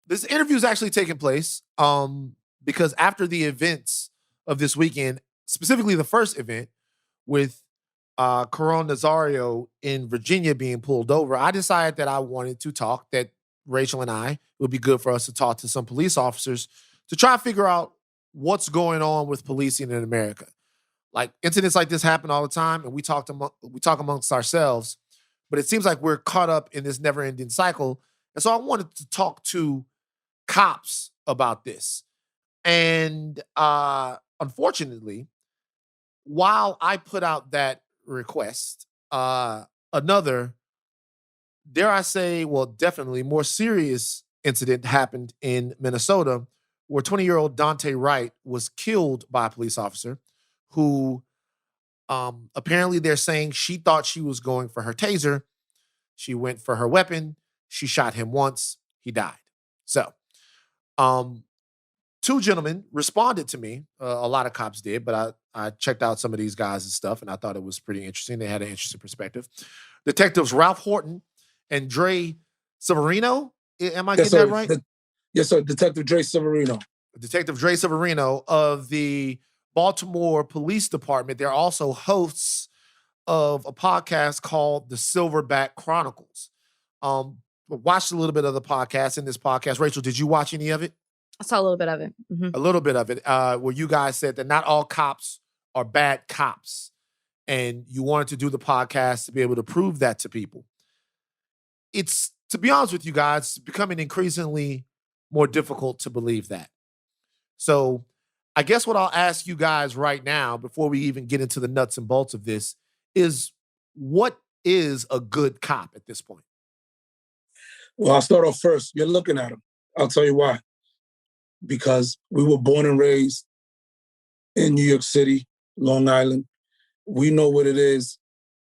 this interview is actually taking place because after the events of this weekend, specifically the first event with Coron Nazario in Virginia being pulled over, I decided that I wanted to talk, that Rachel and I, it would be good for us to talk to some police officers to try to figure out what's going on with policing in America. Like incidents like this happen all the time, and we talk amongst ourselves, but it seems like we're caught up in this never-ending cycle. And so I wanted to talk to cops about this. And unfortunately, while I put out that request, another, dare I say, well, definitely more serious incident happened in Minnesota where 20-year-old Dante Wright was killed by a police officer who apparently they're saying she thought she was going for her taser. She went for her weapon. She shot him once. He died. So, two gentlemen responded to me. A lot of cops did, but I checked out some of these guys and stuff, and I thought it was pretty interesting. They had an interesting perspective. Detectives Ralph Horton and Dre Severino. Am I getting that right? Yes, sir. Detective Dre Severino. Detective Dre Severino of the Baltimore Police Department. They're also hosts of a podcast called the Silverback Chronicles. Watched a little bit of the podcast. In this podcast, Rachel, did you watch any of it? I saw a little bit of it. Mm-hmm. A little bit of it, where you guys said that not all cops are bad cops, and you wanted to do the podcast to be able to prove that to people. It's, to be honest with you guys, becoming increasingly more difficult to believe that. So I guess what I'll ask you guys right now, before we even get into the nuts and bolts of this, is what is a good cop at this point? Well, I'll start off first. You're looking at him. I'll tell you why. Because we were born and raised in New York City, Long Island. We know what it is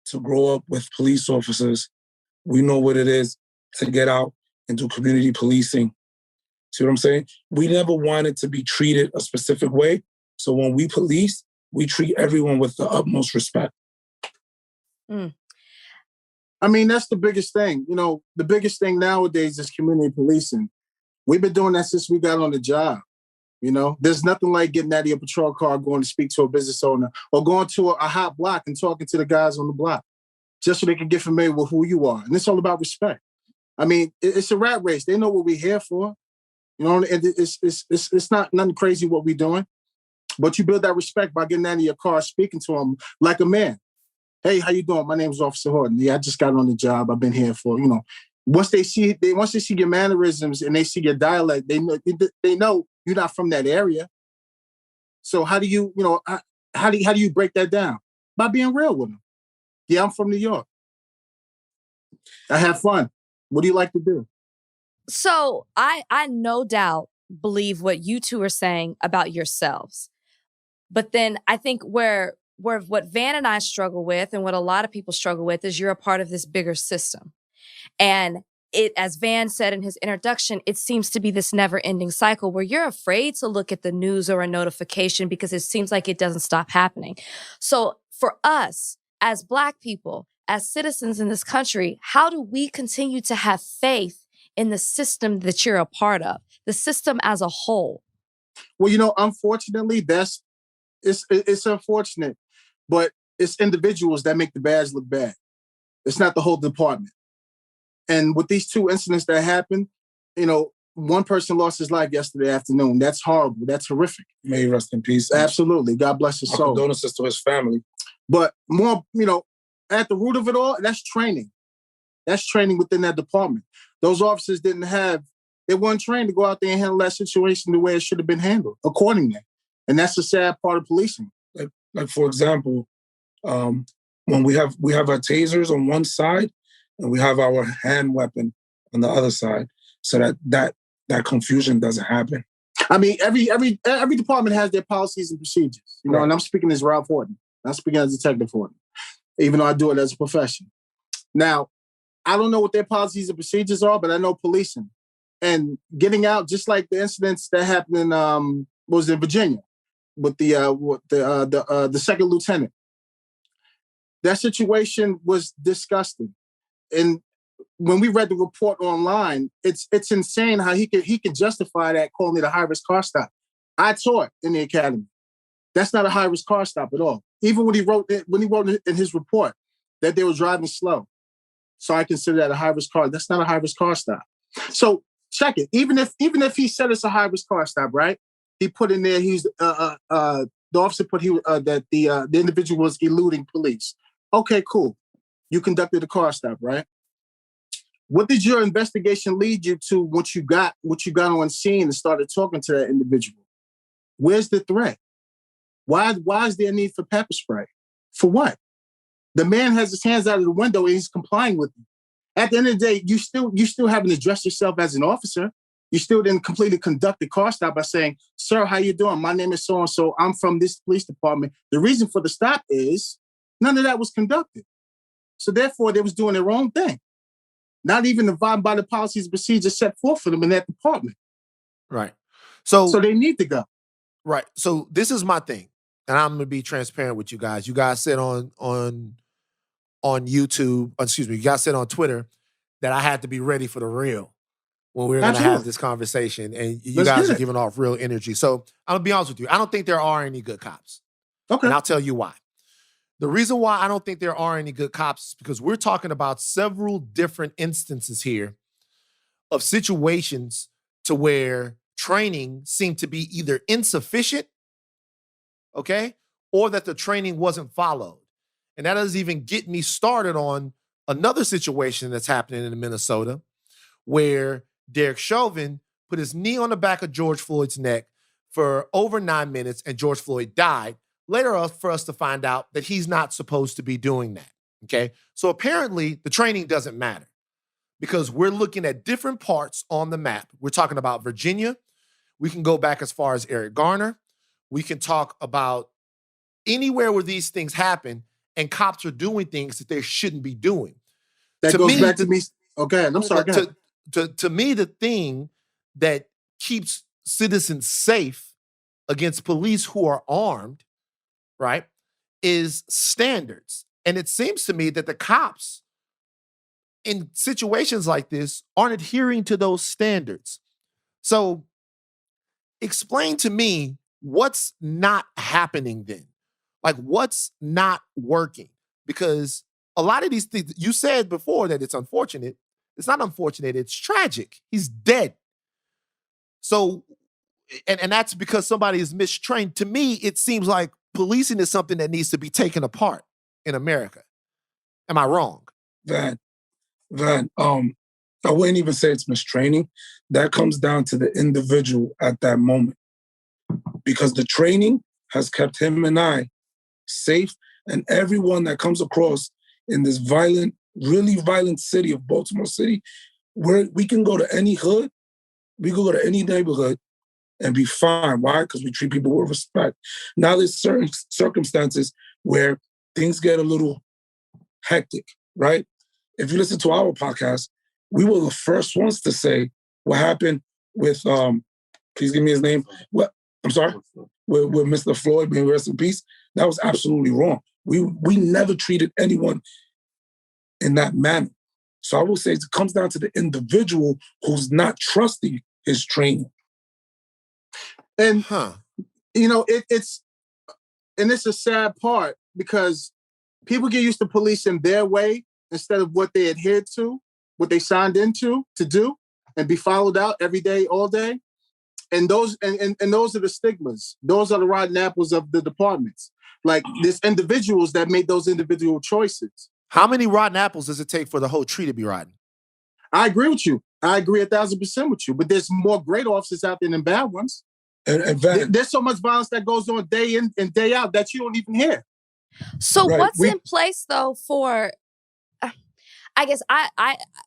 to grow up with police officers. We know what it is to get out and do community policing. See what I'm saying? We never wanted to be treated a specific way. So when we police, we treat everyone with the utmost respect. Mm. I mean, that's the biggest thing. You know, the biggest thing nowadays is community policing. We've been doing that since we got on the job. You know, there's nothing like getting out of your patrol car, going to speak to a business owner, or going to a hot block and talking to the guys on the block, just so they can get familiar with who you are. And it's all about respect. I mean, it's a rat race. They know what we're here for. You know, and it's not nothing crazy what we're doing. But you build that respect by getting out of your car, speaking to them like a man. Hey, how you doing? My name is Officer Horton. Yeah, I just got on the job. I've been here for, you know. Once they see your mannerisms and they see your dialect, they know you're not from that area. So how do you break that down? By being real with them. Yeah, I'm from New York. I have fun. What do you like to do? So I no doubt believe what you two are saying about yourselves. But then I think where what Van and I struggle with, and what a lot of people struggle with, is you're a part of this bigger system. And it, as Van said in his introduction, it seems to be this never-ending cycle where you're afraid to look at the news or a notification because it seems like it doesn't stop happening. So for us, as Black people, as citizens in this country, how do we continue to have faith in the system that you're a part of, the system as a whole? Well, you know, unfortunately, it's unfortunate, but it's individuals that make the badge look bad. It's not the whole department. And with these two incidents that happened, you know, one person lost his life yesterday afternoon. That's horrible. That's horrific. May he rest in peace. Absolutely. God bless his soul. Condolences to his family. But more, you know, at the root of it all, that's training. That's training within that department. Those officers they weren't trained to go out there and handle that situation the way it should have been handled accordingly. And that's the sad part of policing. Like for example, when we have our tasers on one side and we have our hand weapon on the other side, so that confusion doesn't happen. I mean, every department has their policies and procedures, you know. Right. And I'm speaking as Ralph Horton. I'm speaking as Detective Horton, even though I do it as a profession. Now, I don't know what their policies and procedures are, but I know policing and getting out, just like the incidents that happened in Virginia with the second lieutenant. That situation was disgusting. And when we read the report online, it's insane how he can justify that, calling it a high-risk car stop. I taught in the academy. That's not a high-risk car stop at all. Even when he wrote in his report that they were driving slow. So I consider that a high-risk car. That's not a high-risk car stop. So check it. Even if he said it's a high-risk car stop, right? He put in there the officer put that the individual was eluding police. Okay, cool. You conducted a car stop, right? What did your investigation lead you to once you got on scene and started talking to that individual? Where's the threat? Why is there a need for pepper spray? For what? The man has his hands out of the window and he's complying with you. At the end of the day, you still haven't addressed yourself as an officer. You still didn't completely conduct the car stop by saying, "Sir, how you doing? My name is so-and-so. I'm from this police department. The reason for the stop is," none of that was conducted. So therefore, they was doing their own thing. Not even abiding by the policies and procedures set forth for them in that department. Right. So they need to go. Right. So this is my thing. And I'm going to be transparent with you guys. You guys said on YouTube, you guys said on Twitter that I had to be ready for the real when we were going to have this conversation. And you guys are giving off real energy. So I'm going to be honest with you. I don't think there are any good cops. Okay. And I'll tell you why. The reason why I don't think there are any good cops is because we're talking about several different instances here of situations to where training seemed to be either insufficient, okay, or that the training wasn't followed. And that doesn't even get me started on another situation that's happening in Minnesota where Derek Chauvin put his knee on the back of George Floyd's neck for over 9 minutes and George Floyd died. Later for us to find out that he's not supposed to be doing that, okay? So apparently the training doesn't matter because we're looking at different parts on the map. We're talking about Virginia. We can go back as far as Eric Garner. We can talk about anywhere where these things happen and cops are doing things that they shouldn't be doing. That goes back to me. Okay, I'm sorry. To me, the thing that keeps citizens safe against police who are armed, right, is standards. And it seems to me that the cops in situations like this aren't adhering to those standards. So explain to me what's not happening then. Like what's not working? Because a lot of these things, you said before that it's unfortunate. It's not unfortunate, it's tragic. He's dead. So, and that's because somebody is mistrained. To me, it seems like policing is something that needs to be taken apart in America. Am I wrong? Van, I wouldn't even say it's mistraining. That comes down to the individual at that moment. Because the training has kept him and I safe, and everyone that comes across in this violent, really violent city of Baltimore City, where we can go to any hood, we can go to any neighborhood and be fine. Why? Because we treat people with respect. Now there's certain circumstances where things get a little hectic, right? If you listen to our podcast, we were the first ones to say what happened with, please give me his name. What? I'm sorry? With Mr. Floyd, may he rest in peace. That was absolutely wrong. We never treated anyone in that manner. So I will say it comes down to the individual who's not trusting his training. And, you know, it's a sad part because people get used to policing their way instead of what they adhered to, what they signed into to do and be followed out every day, all day. And those and those are the stigmas. Those are the rotten apples of the departments. Like there's individuals that made those individual choices. How many rotten apples does it take for the whole tree to be rotten? I agree with you. I agree 1,000% with you. But there's more great officers out there than bad ones. And there's so much violence that goes on day in and day out that you don't even hear. So what's in place though for? I guess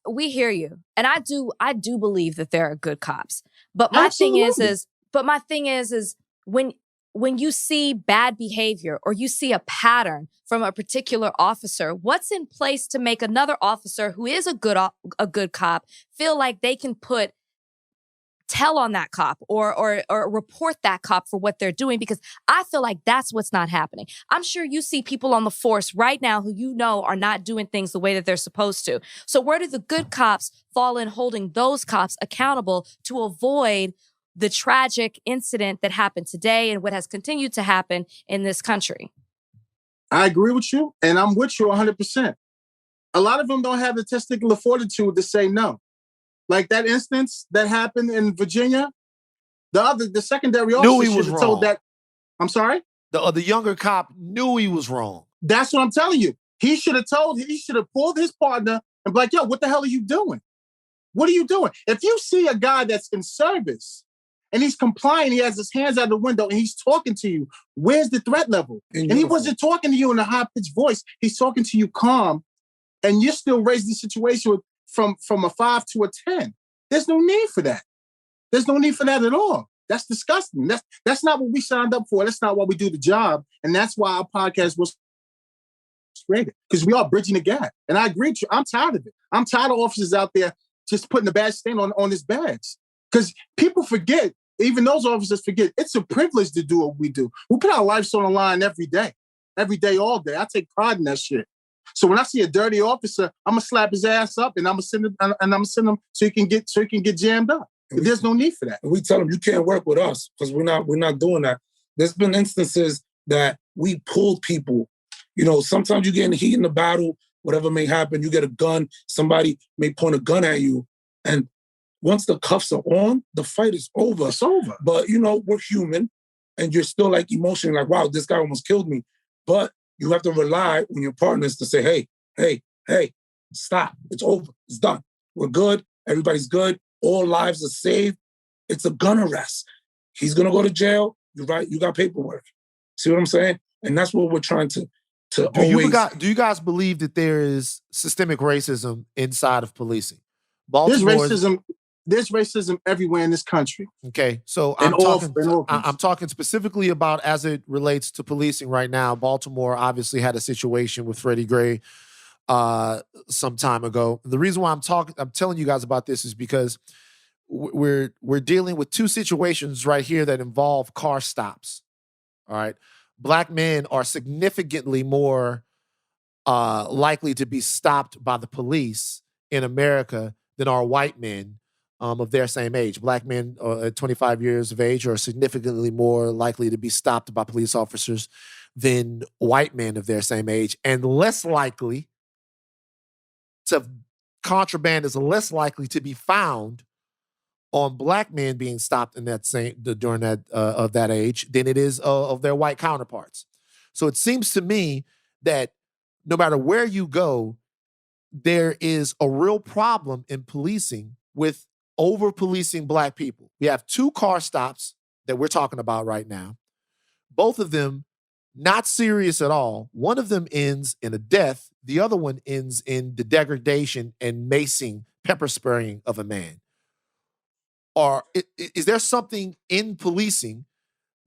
we hear you, and I do believe that there are good cops. But my thing is when you see bad behavior or you see a pattern from a particular officer, what's in place to make another officer who is a good cop feel like they can put tell on that cop or report that cop for what they're doing, because I feel like that's what's not happening. I'm sure you see people on the force right now who you know are not doing things the way that they're supposed to. So where do the good cops fall in holding those cops accountable to avoid the tragic incident that happened today and what has continued to happen in this country? I agree with you, and I'm with you 100%. A lot of them don't have the testicular fortitude to say no. Like that instance that happened in Virginia, the secondary officer should have told that. I'm sorry? The younger cop knew he was wrong. That's what I'm telling you. He should have pulled his partner and be like, yo, what the hell are you doing? What are you doing? If you see a guy that's in service and he's complying, he has his hands out the window and he's talking to you, where's the threat level? And he wasn't talking to you in a high-pitched voice. He's talking to you calm, and you're still raising the situation from a 5 to a 10. There's no need for that. There's no need for that at all. That's disgusting. That's not what we signed up for. That's not why we do the job. And that's why our podcast was created, because we are bridging the gap. And I agree with you. I'm tired of it. I'm tired of officers out there just putting a badge stain on his badge. Because people forget, even those officers forget, it's a privilege to do what we do. We put our lives on the line every day, all day. I take pride in that shit. So when I see a dirty officer, I'm gonna slap his ass up and I'm gonna send him so he can get jammed up. There's no need for that. We tell them you can't work with us because we're not doing that. There's been instances that we pulled people. You know, sometimes you get in the heat in the battle, whatever may happen, you get a gun, somebody may point a gun at you, and once the cuffs are on, the fight is over. It's over. But, you know, we're human, and you're still, like, emotionally like, wow, this guy almost killed me. But you have to rely on your partners to say, hey, stop. It's over. It's done. We're good. Everybody's good. All lives are saved. It's a gun arrest. He's going to go to jail. You're right. You got paperwork. See what I'm saying? And that's what we're trying to always... Do you guys believe that there is systemic racism inside of policing? There's racism everywhere in this country. Okay, so I'm talking specifically about as it relates to policing right now. Baltimore obviously had a situation with Freddie Gray some time ago. The reason why I'm telling you guys about this is because we're dealing with two situations right here that involve car stops. All right, Black men are significantly more likely to be stopped by the police in America than are white men of their same age. Black men at 25 years of age are significantly more likely to be stopped by police officers than white men of their same age, and less likely contraband is less likely to be found on Black men being stopped in during that of that age than it is of their white counterparts. So it seems to me that no matter where you go, there is a real problem in policing with over-policing Black people. We have two car stops that we're talking about right now. Both of them not serious at all. One of them ends in a death. The other one ends in the degradation and macing, pepper spraying of a man. Or is there something in policing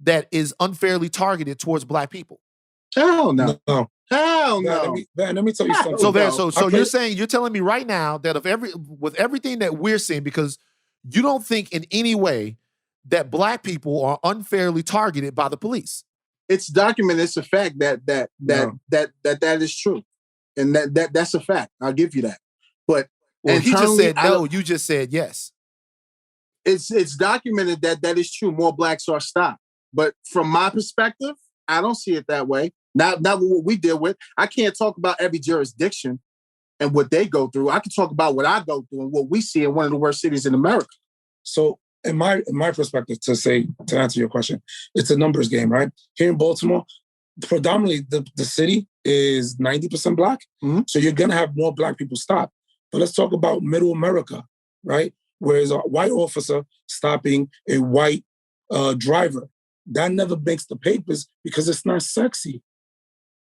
that is unfairly targeted towards Black people? Hell no. Hell no. Let me tell you something. So you're telling me right now that with everything that we're seeing, because you don't think in any way that Black people are unfairly targeted by the police. It's documented. It's a fact that is true, and that's a fact. I'll give you that. But he just said no. You just said yes. It's documented that is true. More Blacks are stopped, but from my perspective, I don't see it that way. Not what we deal with. I can't talk about every jurisdiction and what they go through. I can talk about what I go through and what we see in one of the worst cities in America. So in my perspective, to answer your question, it's a numbers game, right? Here in Baltimore, predominantly the city is 90% Black. Mm-hmm. So you're gonna have more Black people stop. But let's talk about middle America, right? Whereas a white officer stopping a white driver, that never makes the papers because it's not sexy.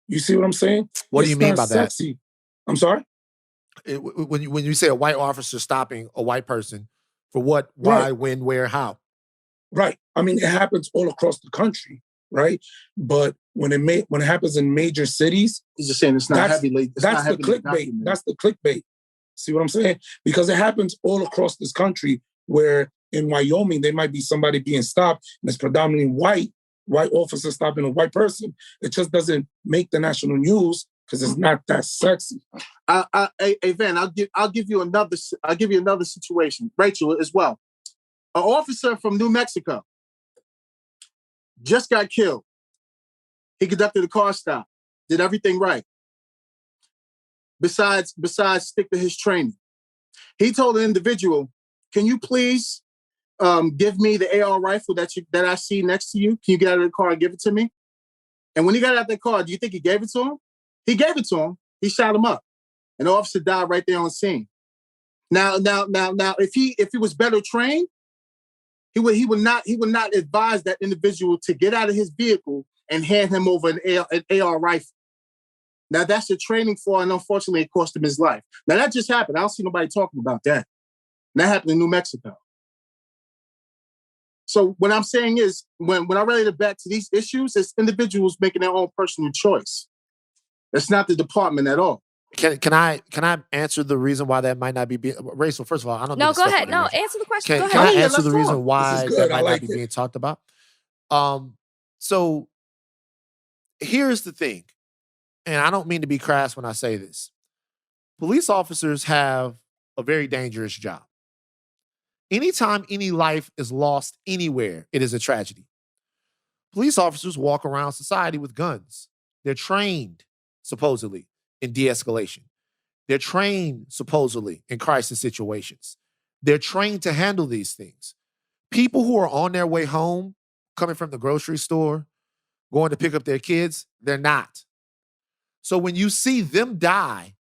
You see what I'm saying? What do you mean by sexy. that? I'm sorry? When you say a white officer stopping a white person, for what, why, right, when, where, how? Right. I mean, it happens all across the country, right? But when it happens in major cities, he's just saying it's not heavily. That's the clickbait. That's the clickbait. See what I'm saying? Because it happens all across this country where in Wyoming, there might be somebody being stopped, and it's predominantly white officer stopping a white person. It just doesn't make the national news because it's not that sexy. Hey, Van, I'll give you another situation. Rachel as well. An officer from New Mexico just got killed. He conducted a car stop, did everything right. Besides stick to his training. He told the individual, "Can you please give me the AR rifle that I see next to you? Can you get out of the car and give it to me?" And when he got out of the car, do you think he gave it to him? He gave it to him. He shot him up. And the officer died right there on scene. Now, if he was better trained, he would not advise that individual to get out of his vehicle and hand him over an AR rifle. Now that's the training for, and unfortunately it cost him his life. Now that just happened. I don't see nobody talking about that. And that happened in New Mexico. So what I'm saying is, when I relate it back to these issues, it's individuals making their own personal choice. It's not the department at all. Can I answer the reason why that might not be Rachel? First of all, I don't. No, go ahead. No, answer the question. Go ahead. Can I answer the reason why that might not be being talked about? So here's the thing, and I don't mean to be crass when I say this. Police officers have a very dangerous job. Anytime any life is lost anywhere, it is a tragedy. Police officers walk around society with guns. They're trained, supposedly, in de-escalation. They're trained, supposedly, in crisis situations. They're trained to handle these things. People who are on their way home, coming from the grocery store, going to pick up their kids, they're not. So when you see them die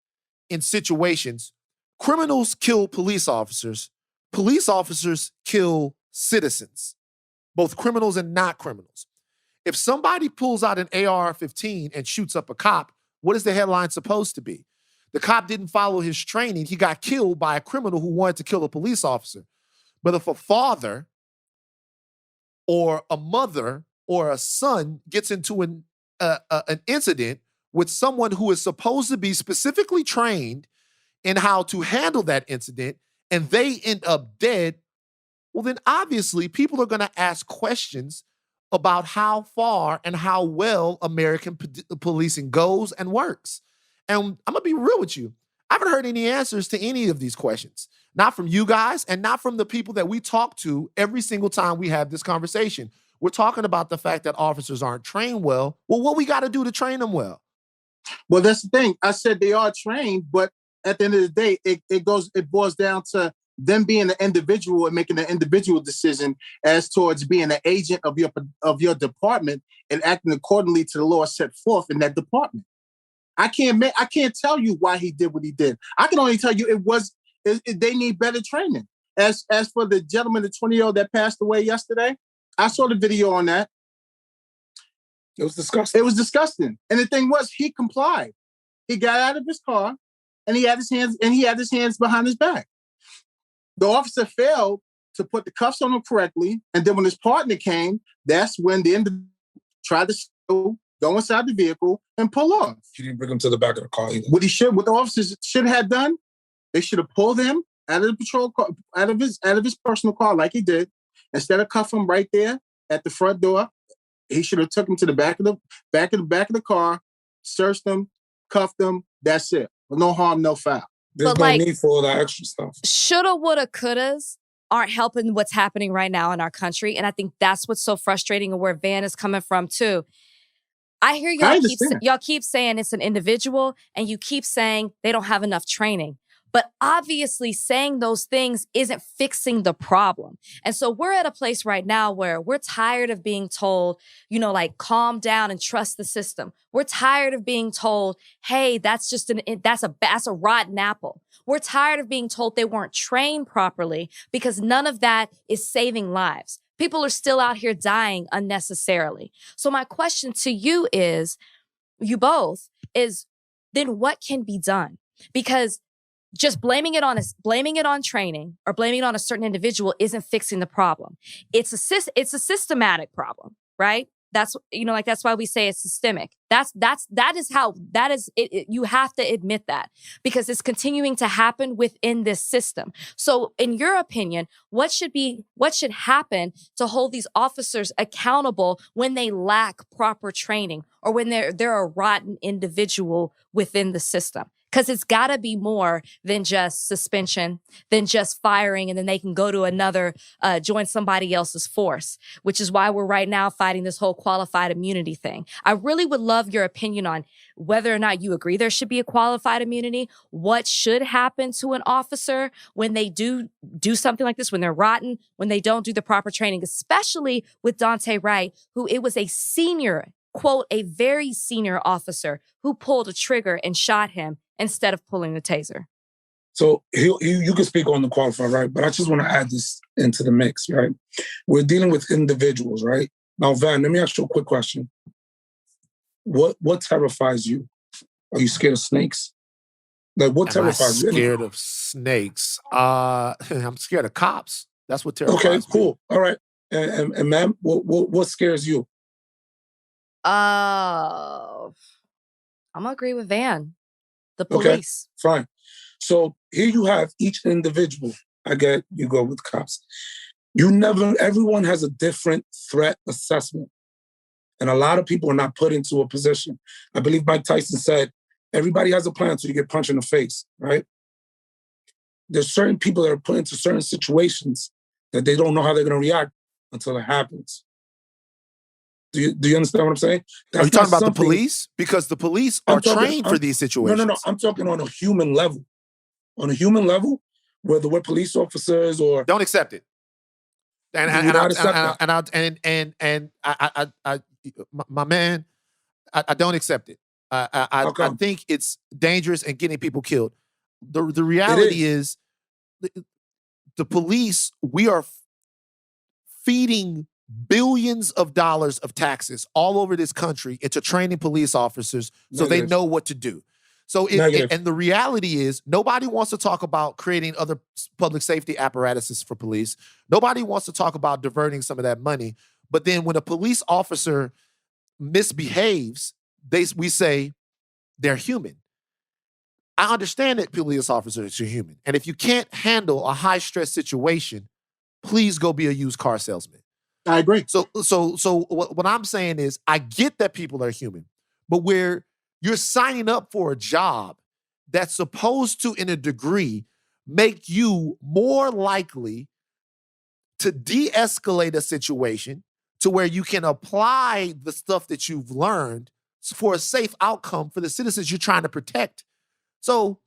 in situations, criminals kill police officers kill citizens, both criminals and not criminals. If somebody pulls out an AR-15 and shoots up a cop, what is the headline supposed to be? The cop didn't follow his training. He got killed by a criminal who wanted to kill a police officer. But if a father or a mother or a son gets into an incident with someone who is supposed to be specifically trained in how to handle that incident, and they end up dead, well, then obviously people are going to ask questions about how far and how well American policing goes and works. And I'm going to be real with you. I haven't heard any answers to any of these questions. Not from you guys and not from the people that we talk to every single time we have this conversation. We're talking about the fact that officers aren't trained well. Well, what we got to do to train them well? Well, that's the thing. I said they are trained, but at the end of the day, it boils down to them being an individual and making an individual decision as towards being an agent of your department and acting accordingly to the law set forth in that department. I can't tell you why he did what he did. I can only tell you they need better training. As for the gentleman, the 20-year-old that passed away yesterday, I saw the video on that. It was disgusting. It was disgusting. And the thing was, he complied. He got out of his car and he had his hands behind his back. The officer failed to put the cuffs on him correctly. And then when his partner came, that's when the individual tried to go inside the vehicle and pull off. He didn't bring him to the back of the car either. What the officers should have done, they should have pulled him out of the patrol car, out of his personal car like he did. Instead of cuffing him right there at the front door, he should have took him to the back of the car, searched him, cuffed him. That's it. No harm, no foul. There's no need for all that extra stuff. Shoulda, woulda, couldas aren't helping what's happening right now in our country. And I think that's what's so frustrating and where Van is coming from too. I hear y'all keep saying it's an individual and you keep saying they don't have enough training. But obviously saying those things isn't fixing the problem. And so we're at a place right now where we're tired of being told, calm down and trust the system. We're tired of being told, hey, that's a rotten apple. We're tired of being told they weren't trained properly because none of that is saving lives. People are still out here dying unnecessarily. So my question to you is, you both, is then what can be done? Because just blaming it on training or blaming it on a certain individual isn't fixing the problem. It's a systematic problem, right? That's, like, that's why we say it's systemic. That is it. You have to admit that, because it's continuing to happen within this system. So in your opinion, what should happen to hold these officers accountable when they lack proper training, or when they're a rotten individual within the system? Because it's got to be more than just suspension, than just firing, and then they can go to another, join somebody else's force, which is why we're right now fighting this whole qualified immunity thing. I really would love your opinion on whether or not you agree there should be a qualified immunity, what should happen to an officer when they do something like this, when they're rotten, when they don't do the proper training, especially with Dante Wright, who it was a senior, quote, a very senior officer who pulled a trigger and shot him instead of pulling the taser. So you can speak on the qualifier, right? But I just want to add this into the mix, right? We're dealing with individuals, right? Now, Van, let me ask you a quick question. What terrifies you? Are you scared of snakes? Like, what terrifies you? Scared of snakes? I'm scared of cops. That's what terrifies me. Okay, cool. All right. And ma'am, what scares you? I'm gonna agree with Van. The police. Okay, fine. So here you have each individual. I get you go with cops. Everyone has a different threat assessment. And a lot of people are not put into a position. I believe Mike Tyson said, everybody has a plan until you get punched in the face, right? There's certain people that are put into certain situations that they don't know how they're going to react until it happens. Do you understand what I'm saying? Are you talking about the police? Because the police are trained for these situations. No. I'm talking on a human level. On a human level, whether we're police officers or... Don't accept it. My man, I don't accept it. I think it's dangerous and getting people killed. The reality is the police, we are feeding billions of dollars of taxes all over this country into training police officers so they know what to do. So, and the reality is, nobody wants to talk about creating other public safety apparatuses for police. Nobody wants to talk about diverting some of that money. But then when a police officer misbehaves, we say they're human. I understand that police officers are human. And if you can't handle a high-stress situation, please go be a used car salesman. I agree. So what I'm saying is, I get that people are human, but where you're signing up for a job that's supposed to, in a degree, make you more likely to de-escalate a situation to where you can apply the stuff that you've learned for a safe outcome for the citizens you're trying to protect. So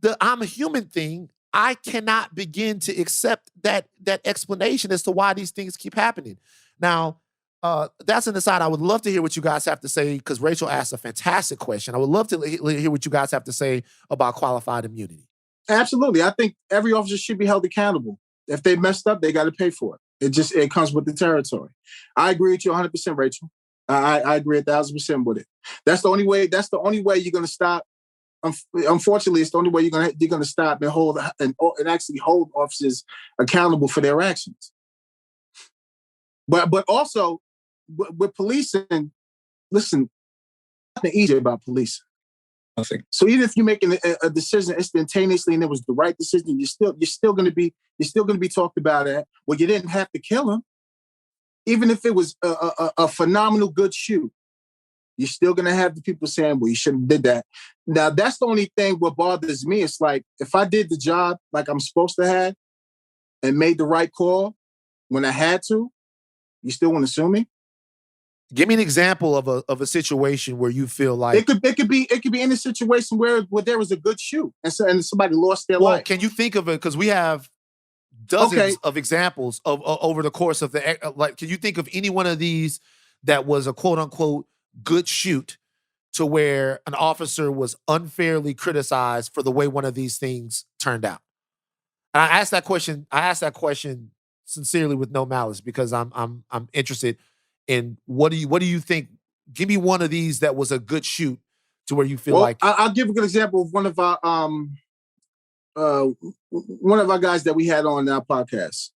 the I'm a human thing, I cannot begin to accept that explanation as to why these things keep happening. Now, that's an aside. I would love to hear what you guys have to say, because Rachel asked a fantastic question. I would love to hear what you guys have to say about qualified immunity. Absolutely. I think every officer should be held accountable. If they messed up, they got to pay for it. It comes with the territory. I agree with you 100%, Rachel. I agree 1,000% with it. That's the only way you're going to stop. Unfortunately, it's the only way you're going to stop and hold and actually hold officers accountable for their actions. But also with policing, listen, nothing easy about policing. Nothing. So even if you're making a decision instantaneously and it was the right decision, you're still going to be talked about at. Well, you didn't have to kill him, even if it was a phenomenal good shoot. You're still going to have the people saying, well, you shouldn't have did that. Now, that's the only thing what bothers me. It's like, if I did the job like I'm supposed to have and made the right call when I had to, you still want to sue me? Give me an example of a situation where you feel like... It could be any situation where there was a good shoot and somebody lost their life. Can you think of it? Because we have dozens of examples of over the course of can you think of any one of these that was a quote unquote good shoot to where an officer was unfairly criticized for the way one of these things turned out? And I asked that question sincerely with no malice, because I'm interested in what do you think? Give me one of these that was a good shoot to where you feel like... I'll give a good example of one of our guys that we had on our podcast.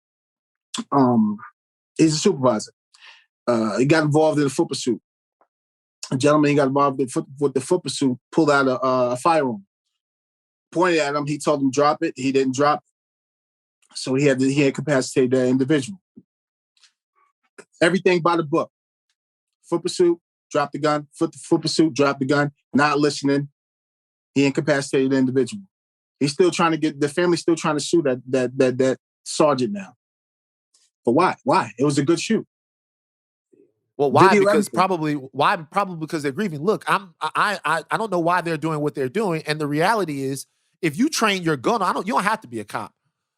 He's a supervisor. he got involved in a foot pursuit. A gentleman he got involved with the foot pursuit pulled out a firearm, pointed at him. He told him drop it. He didn't drop it. So he had incapacitated that individual. Everything by the book. Foot pursuit, drop the gun. Foot pursuit, drop the gun. Not listening. He incapacitated the individual. He's still trying to the family's still trying to sue that sergeant now. But why? Why? It was a good shoot. Well, why? Probably because they're grieving. Look, I don't know why they're doing what they're doing. And the reality is, if you train your gun, you don't have to be a cop.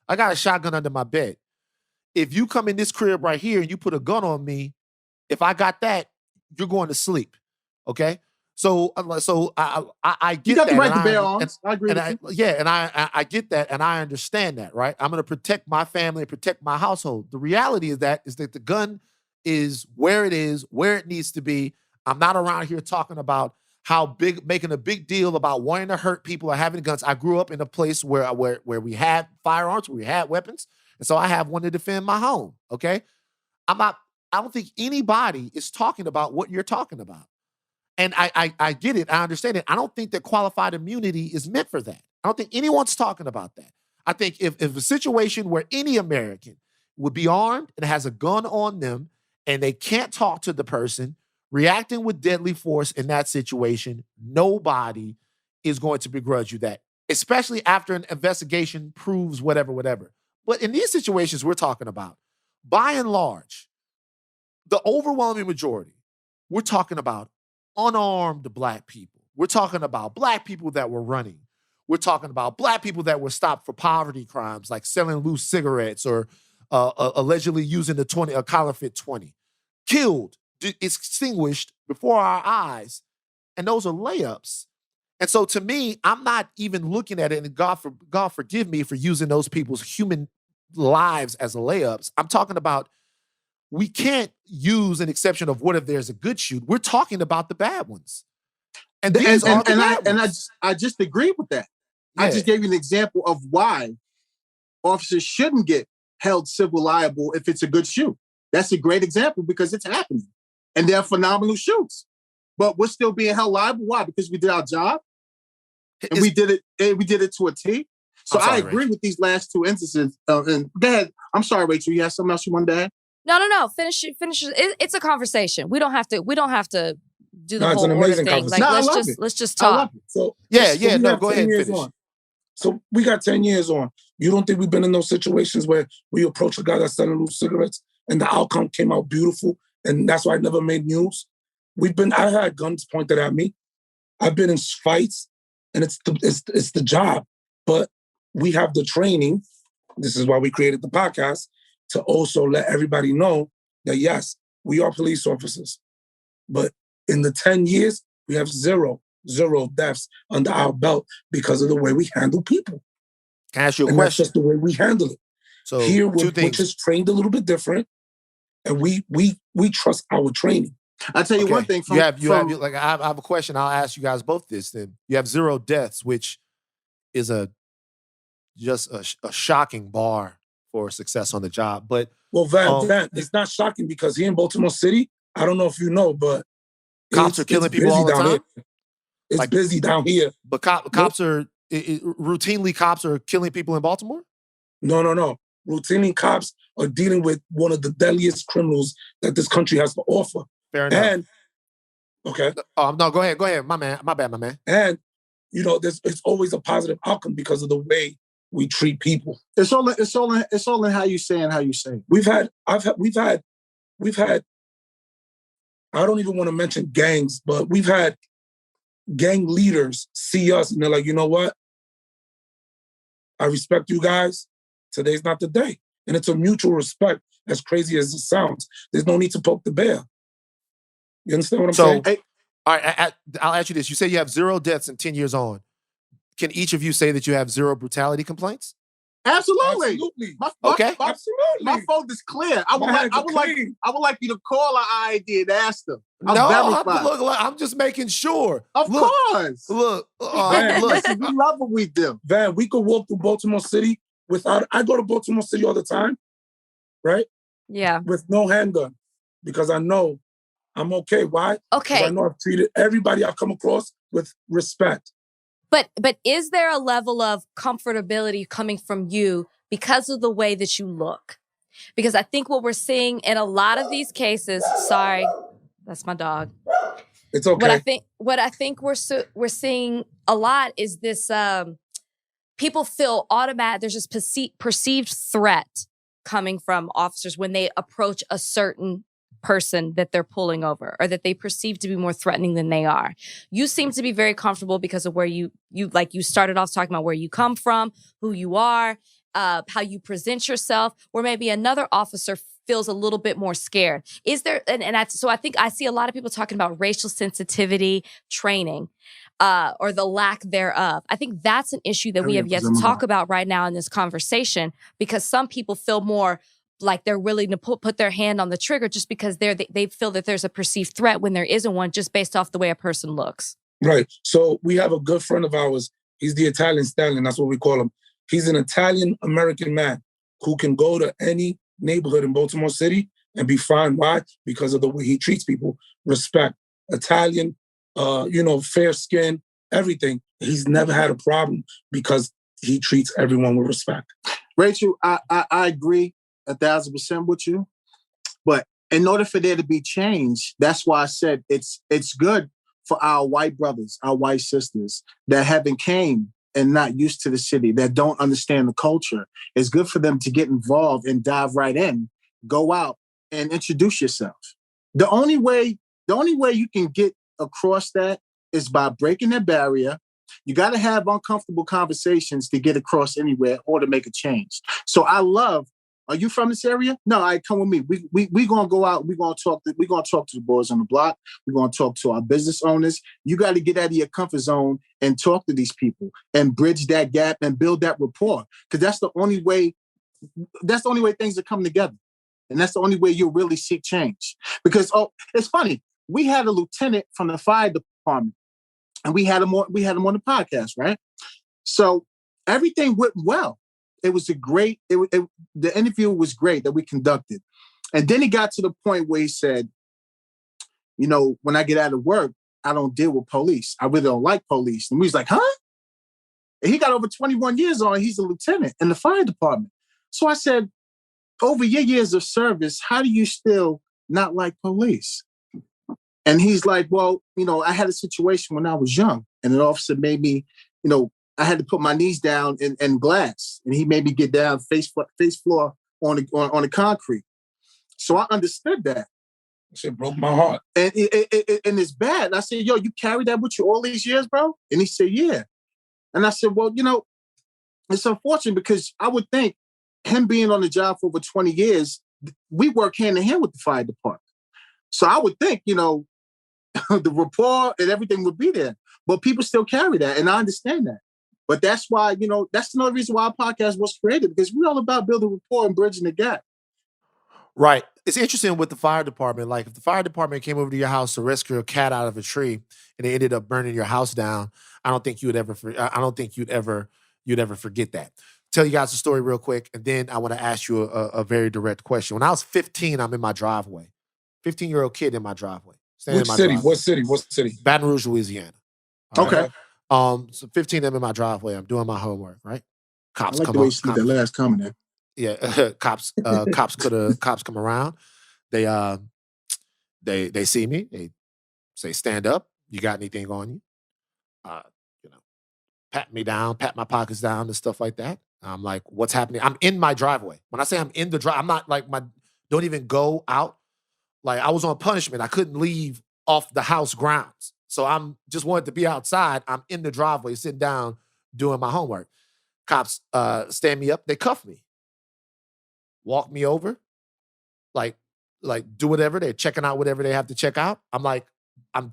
I got a shotgun under my bed. If you come in this crib right here and you put a gun on me, if I got that, you're going to sleep. Okay? So I get that. You got the right to bear arms. I agree with you. Yeah, and I get that, and I understand that, right? I'm going to protect my family and protect my household. The reality is that the gun is where it needs to be. I'm not around here talking about making a big deal about wanting to hurt people or having guns. I grew up in a place where we had firearms, where we had weapons, and so I have one to defend my home. Okay, I don't think anybody is talking about what you're talking about. And I get it. I understand it. I don't think that qualified immunity is meant for that. I don't think anyone's talking about that. I think if a situation where any American would be armed and has a gun on them and they can't talk to the person, reacting with deadly force in that situation, nobody is going to begrudge you that, especially after an investigation proves whatever. But in these situations we're talking about, by and large, the overwhelming majority, we're talking about unarmed Black people. We're talking about Black people that were running. We're talking about Black people that were stopped for poverty crimes like selling loose cigarettes or allegedly using a counterfeit 20. Killed, extinguished before our eyes. And those are layups. And so to me, I'm not even looking at it, and God forgive me for using those people's human lives as layups. I'm talking about we can't use an exception of what if there's a good shoot. We're talking about the bad ones. And these are the bad ones. I just agree with that. Yeah. I just gave you an example of why officers shouldn't get held civil liable if it's a good shoot. That's a great example because it's happening. And they're phenomenal shoots. But we're still being held liable. Why? Because we did our job. And we did it to a T. So I agree with these last two instances. And go ahead. I'm sorry, Rachel. You have something else you wanted to add? No. Finish it. It's a conversation. We don't have to do the whole order thing. Like, let's just talk. So go ahead. Finish. So we got 10 years on. You don't think we've been in those situations where we approach a guy that's selling loose cigarettes and the outcome came out beautiful, and that's why I never made news? I had guns pointed at me. I've been in fights, and it's the job. But we have the training. This is why we created the podcast, to also let everybody know that, yes, we are police officers. But in the 10 years, we have zero deaths under our belt because of the way we handle people. Can I ask you a question? That's just the way we handle it. So here, we're just trained a little bit different, and we trust our training. I'll tell you one thing. I have a question. I'll ask you guys both this then. You have 0 deaths, which is just a shocking bar for success on the job. But Van, it's not shocking because here in Baltimore City, I don't know if you know, but cops are killing people all the time. It's busy down here. But cops are routinely killing people in Baltimore? No. Routinely cops are dealing with one of the deadliest criminals that this country has to offer. Fair enough. Okay. No, go ahead. My bad, my man. And it's always a positive outcome because of the way we treat people. It's all in how you say and how you say. We've had I don't even want to mention gangs, but we've had gang leaders see us and they're like, you know what? I respect you guys. Today's not the day. And it's a mutual respect, as crazy as it sounds. There's no need to poke the bear. You understand what I'm saying? Hey, all right, I'll ask you this. You say you have 0 deaths in 10 years on. Can each of you say that you have 0 brutality complaints? Absolutely. Okay. Absolutely. My phone is clear. I would like you to call our ID and ask them. I'm just making sure. Of course. Look. We love what we do. Van, we could walk through Baltimore City I go to Baltimore City all the time, right? Yeah. With no handgun. because I know I'm okay. Why? Because I Okay. know I've treated everybody I've come across with respect. But is there a level of comfortability coming from you because of the way that you look? Because I think what we're seeing in a lot of these cases, sorry, that's my dog. It's okay. What I think we're seeing a lot is this people feel automatic. There's this perceived threat coming from officers when they approach a certain person that they're pulling over or that they perceive to be more threatening than they are. You seem to be very comfortable because of where you started off talking about where you come from, who you are, how you present yourself, where maybe another officer feels a little bit more scared. Is there, so I think I see a lot of people talking about racial sensitivity training, or the lack thereof. I think that's an issue that we have yet to talk about right now in this conversation, because some people feel more like they're willing to put their hand on the trigger just because they feel that there's a perceived threat when there isn't one, just based off the way a person looks. Right. So we have a good friend of ours. He's the Italian stallion. That's what we call him. He's an Italian-American man who can go to any neighborhood in Baltimore City and be fine. Why? Because of the way he treats people. Respect. Italian, fair skin, everything. He's never had a problem because he treats everyone with respect. Rachel, I agree 1,000% with you. But in order for there to be change, that's why I said it's good for our white brothers, our white sisters that haven't came and not used to the city, that don't understand the culture. It's good for them to get involved and dive right in, go out and introduce yourself. The only way you can get across that is by breaking that barrier. You got to have uncomfortable conversations to get across anywhere or to make a change. So I love, are you from this area? No, come with me. We gonna go out. We're gonna talk to the boys on the block. We're gonna talk to our business owners. You got to get out of your comfort zone and talk to these people and bridge that gap and build that rapport. Because that's the only way things are coming together. And that's the only way you'll really seek change. Because it's funny. We had a lieutenant from the fire department, and we had him on the podcast, right? So everything went well. It was the interview was great that we conducted. And then he got to the point where he said, when I get out of work, I don't deal with police. I really don't like police. And we was like, huh? And he got over 21 years on. He's a lieutenant in the fire department. So I said, over your years of service, how do you still not like police? And he's like, well, I had a situation when I was young, and an officer made me, I had to put my knees down in glass, and he made me get down face floor on the concrete. So I understood that. Shit broke my heart. And it's bad. And I said, yo, you carried that with you all these years, bro? And he said, yeah. And I said, well, it's unfortunate because I would think him being on the job for over 20 years, we work hand in hand with the fire department. So I would think, the rapport and everything would be there. But people still carry that, and I understand that. But that's why, that's another reason why our podcast was created, because we're all about building rapport and bridging the gap. Right. It's interesting with the fire department. Like, if the fire department came over to your house to rescue a cat out of a tree and they ended up burning your house down, I don't think you'd ever forget that. Tell you guys a story real quick, and then I want to ask you a very direct question. When I was 15, I'm in my driveway. 15-year-old kid in my driveway. Which city? What city? Baton Rouge, Louisiana. Okay. So 15, I'm in my driveway. I'm doing my homework, right? Cops I like come the way up. you see that last comment there. Yeah, cops come around. They see me. They say, "Stand up. You got anything on you?" Pat me down, pat my pockets down, and stuff like that. I'm like, "What's happening?" I'm in my driveway. When I say I'm in the drive, I'm not like don't even go out. Like, I was on punishment. I couldn't leave off the house grounds. So I'm just wanted to be outside. I'm in the driveway, sitting down, doing my homework. Cops stand me up. They cuff me. Walk me over. Like do whatever. They're checking out whatever they have to check out. I'm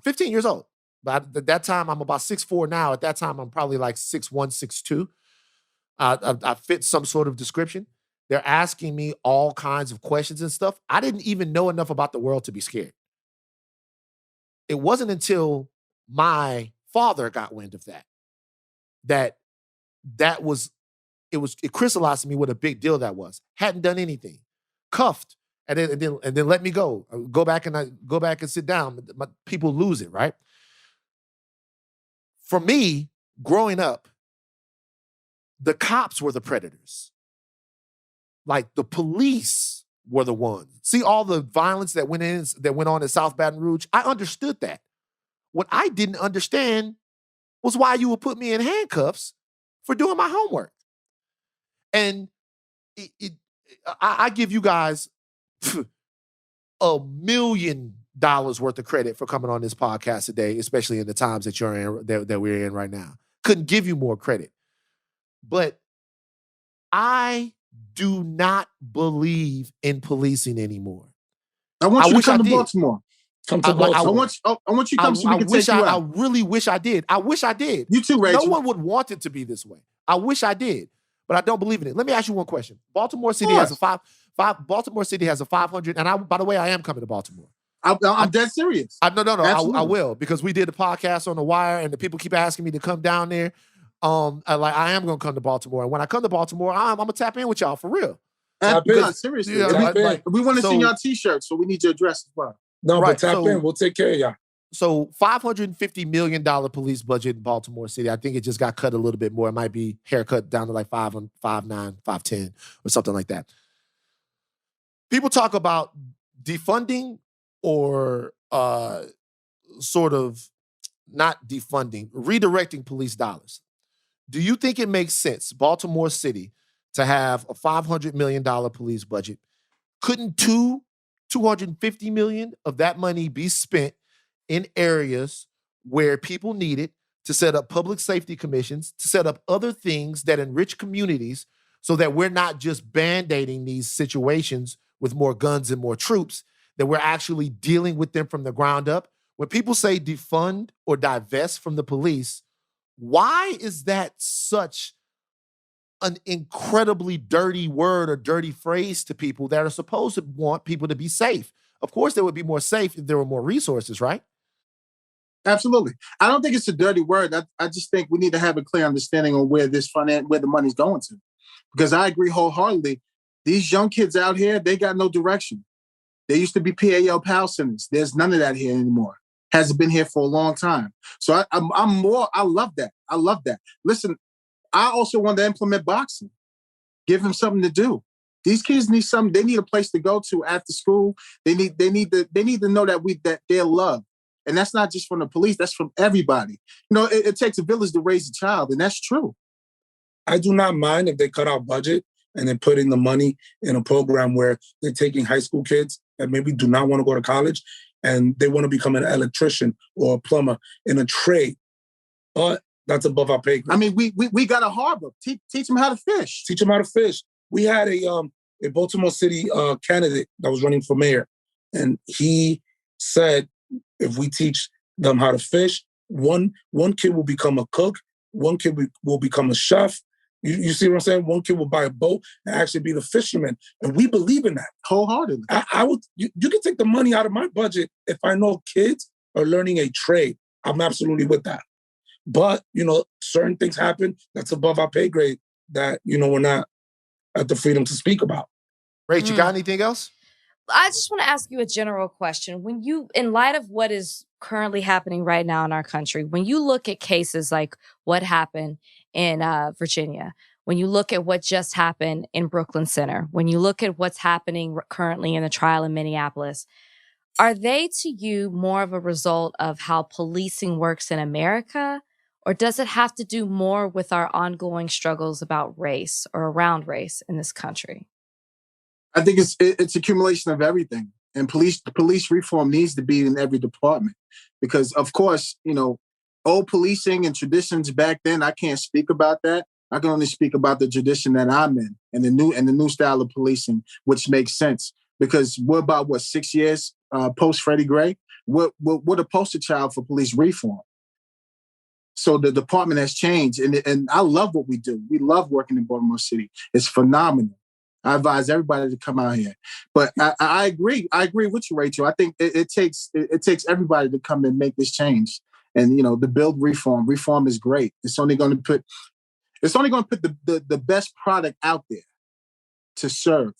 15 years old. But at that time, I'm about 6'4" now. At that time, I'm probably like 6'1", 6'2". I fit some sort of description. They're asking me all kinds of questions and stuff. I didn't even know enough about the world to be scared. It wasn't until my father got wind of that it crystallized to me what a big deal that was. Hadn't done anything. Cuffed and then let me go. Go back and sit down. People lose it, right? For me, growing up, the cops were the predators. Like the police were the ones. See all the violence that went on in South Baton Rouge? I understood that. What I didn't understand was why you would put me in handcuffs for doing my homework. And I give you guys $1 million worth of credit for coming on this podcast today, especially in the times that you're in, that we're in right now. Couldn't give you more credit. But I do not believe in policing anymore. I want you to come to Baltimore. Come to Baltimore. I want you to come so we can take you out. I really wish I did. I wish I did. You too, Rachel. No one would want it to be this way. I wish I did, but I don't believe in it. Let me ask you one question. Baltimore City has a Baltimore City has a 500, and by the way, I am coming to Baltimore. I'm dead serious. No. I will, because we did a podcast on The Wire, and the people keep asking me to come down there. I am going to come to Baltimore, and when I come to Baltimore, I'm going to tap in with y'all for real. Seriously. We want to see your T-shirts, so we need your address as well. No, right, but tap in. We'll take care of y'all. So $550 million police budget in Baltimore City. I think it just got cut a little bit more. It might be haircut down to like 5'9", 5'10", or something like that. People talk about defunding or sort of not defunding, redirecting police dollars. Do you think it makes sense, Baltimore City, to have a $500 million police budget? Couldn't $250 million of that money be spent in areas where people need it, to set up public safety commissions, to set up other things that enrich communities, so that we're not just band-aiding these situations with more guns and more troops, that we're actually dealing with them from the ground up? When people say defund or divest from the police, why is that such an incredibly dirty word or dirty phrase to people that are supposed to want people to be safe? Of course, they would be more safe if there were more resources, right? Absolutely. I don't think it's a dirty word. I just think we need to have a clear understanding on where the money's going to. Because I agree wholeheartedly. These young kids out here, they got no direction. There used to be PAL PAL centers. There's none of that here anymore. Hasn't been here for a long time. So I love that. I love that. Listen, I also want to implement boxing. Give them something to do. These kids need something. They need a place to go to after school. They need to know that they're loved. And that's not just from the police, that's from everybody. You know, it takes a village to raise a child, and that's true. I do not mind if they cut out budget and they're putting the money in a program where they're taking high school kids that maybe do not want to go to college and they want to become an electrician or a plumber in a trade. But that's above our pay grade. I mean, we got a harbor. Teach them how to fish. Teach them how to fish. We had a Baltimore City candidate that was running for mayor, and he said, if we teach them how to fish, one kid will become a cook, one kid will become a chef. You see what I'm saying? One kid will buy a boat and actually be the fisherman. And we believe in that. Wholeheartedly. You can take the money out of my budget if I know kids are learning a trade. I'm absolutely with that. But, certain things happen that's above our pay grade that, we're not at the freedom to speak about. Rach, you got anything else? I just want to ask you a general question. When you, in light of what is currently happening right now in our country, when you look at cases like what happened in Virginia, when you look at what just happened in Brooklyn Center, when you look at what's happening currently in the trial in Minneapolis, are they to you more of a result of how policing works in America, or does it have to do more with our ongoing struggles about race or around race in this country? I think it's accumulation of everything, and police reform needs to be in every department, because of course, old policing and traditions back then, I can't speak about that. I can only speak about the tradition that I'm in and the new style of policing, which makes sense because we're about 6 years post Freddie Gray. We're the poster child for police reform. So the department has changed, and I love what we do. We love working in Baltimore City. It's phenomenal. I advise everybody to come out here. But I agree. I agree with you, Rachel. I think it takes everybody to come and make this change. And to build reform. Reform is great. It's only going to put the best product out there to serve.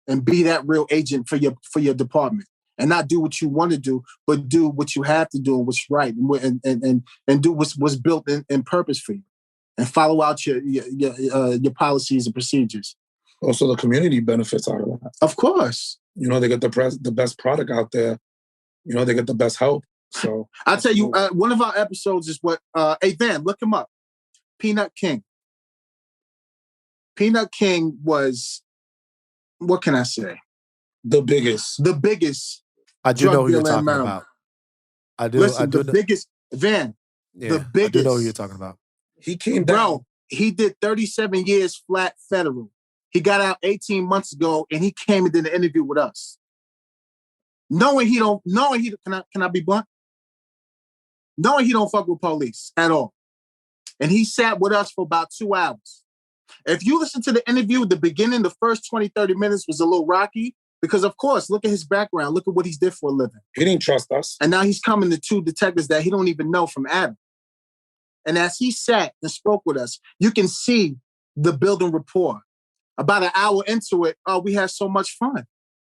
and be that real agent for your department, and not do what you want to do, but do what you have to do and what's right, and do what's built in purpose for you, and follow out your policies and procedures. Also, the community benefits out of that. Of course. They get the best product out there. They get the best help. So I'll tell you, one of our episodes is what, hey, Van, look him up. Peanut King. Peanut King was, what can I say? The biggest. I do know who you're talking about. I do. Listen, I do the biggest, Van, the biggest. I do know who you're talking about. He came down. Bro, he did 37 years flat federal. He got out 18 months ago, and he came and did an interview with us. Can I be blunt? Knowing he don't fuck with police at all. And he sat with us for about 2 hours. If you listen to the interview, the beginning, the first 20, 30 minutes was a little rocky because, of course, look at his background. Look at what he's did for a living. He didn't trust us. And now he's coming to 2 detectives that he don't even know from Adam. And as he sat and spoke with us, you can see the building rapport. About an hour into it, we had so much fun.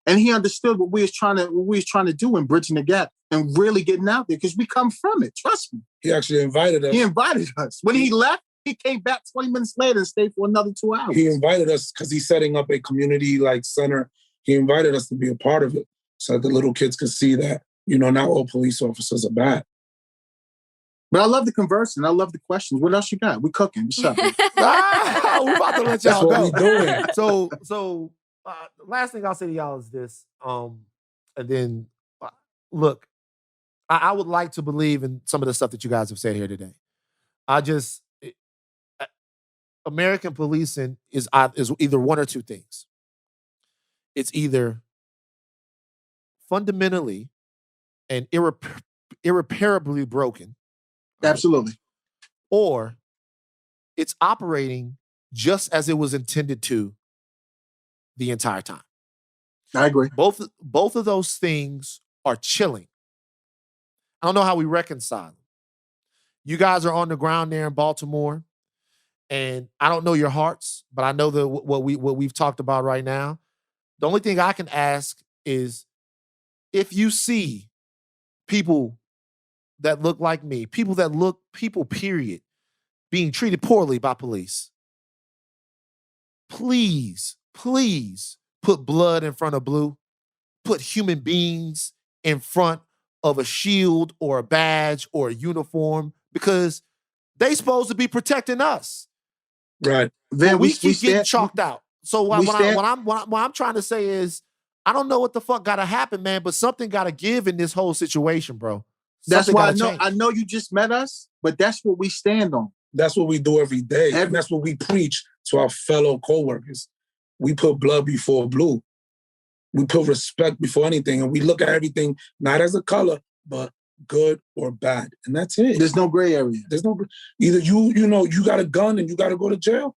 And he understood what we was trying to do in bridging the gap and really getting out there because we come from it. Trust me. He actually invited us. He invited us. When he left, he came back 20 minutes later and stayed for another 2 hours. He invited us because he's setting up a community center. He invited us to be a part of it so that the little kids could see that, not all police officers are bad. But I love the conversing. I love the questions. What else you got? We cooking. What's up? We're about to let y'all go. That's what we doing. So the last thing I'll say to y'all is this. And then, look, I would like to believe in some of the stuff that you guys have said here today. American policing is either one or two things. It's either fundamentally and irreparably broken. Absolutely. Or it's operating just as it was intended to the entire time. I agree. Both of those things are chilling. I don't know how we reconcile them. You guys are on the ground there in Baltimore, and I don't know your hearts, but I know what we've talked about right now. The only thing I can ask is if you see people that look like me, people period, being treated poorly by police, please put blood in front of blue. Put human beings in front of a shield or a badge or a uniform because they supposed to be protecting us. Right. Then we keep getting chalked out. So what I'm trying to say is, I don't know what the fuck got to happen, man, but something got to give in this whole situation, bro. That's why I know you just met us, but that's what we stand on. That's what we do every day. And that's what we preach to our fellow coworkers. We put blood before blue. We put respect before anything. And we look at everything not as a color, but good or bad. And that's it. There's no gray area. There's no either you got a gun and you got to go to jail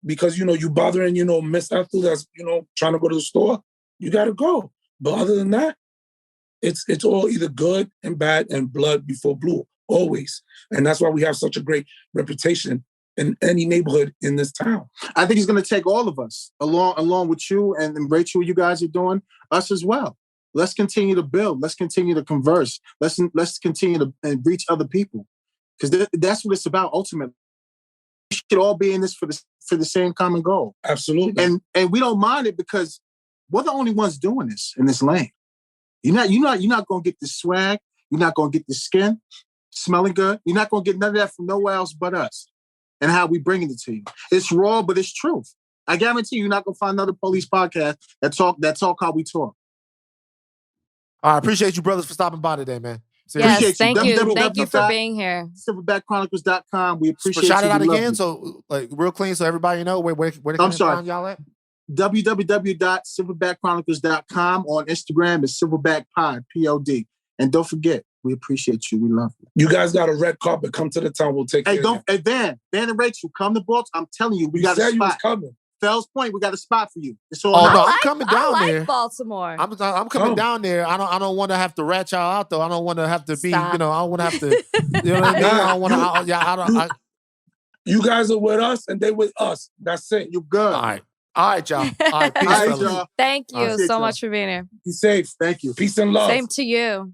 because, you bothering, Miss Ethel that's, trying to go to the store. You got to go. But other than that, it's all either good and bad and blood before blue, always. And that's why we have such a great reputation in any neighborhood in this town. I think it's going to take all of us, along with you and Rachel, you guys are doing, us as well. Let's continue to build. Let's continue to converse. Let's continue to reach other people. Because that's what it's about ultimately. We should all be in this for the same common goal. Absolutely. And we don't mind it because we're the only ones doing this in this lane. You're not going to get the swag. You're not going to get the skin smelling good. You're not going to get none of that from nowhere else but us and how we bringing it to you. It's raw, but it's truth. I guarantee you're not going to find another police podcast that talk how we talk. I appreciate you, brothers, for stopping by today, man. Seriously. Yes, thank you. Thank you for being here. silverbackchronicles.com. We appreciate you. Shout it out again, so real clean, so everybody know where they can find y'all at. www.silverbackchronicles.com. On Instagram is silverbackpod, P-O-D. And don't forget, we appreciate you. We love you. You guys got a red carpet. Come to the town. We'll take care of you. Hey, Van and Rachel, come to Baltimore. I'm telling you, we got a spot. You was coming. Fells Point, we got a spot for you. It's all I'm coming down there. I like Baltimore. I'm coming down there. I don't want to have to rat y'all out though. I don't want to have to be, I don't want to have to, you know what I mean? I don't want to. You guys are with us and they with us. That's it. You good. All right. All right, y'all. All right, peace, All right, fellas. y'all. Thank you All right. so much for being here. Be safe. Thank you. Peace and love. Same to you.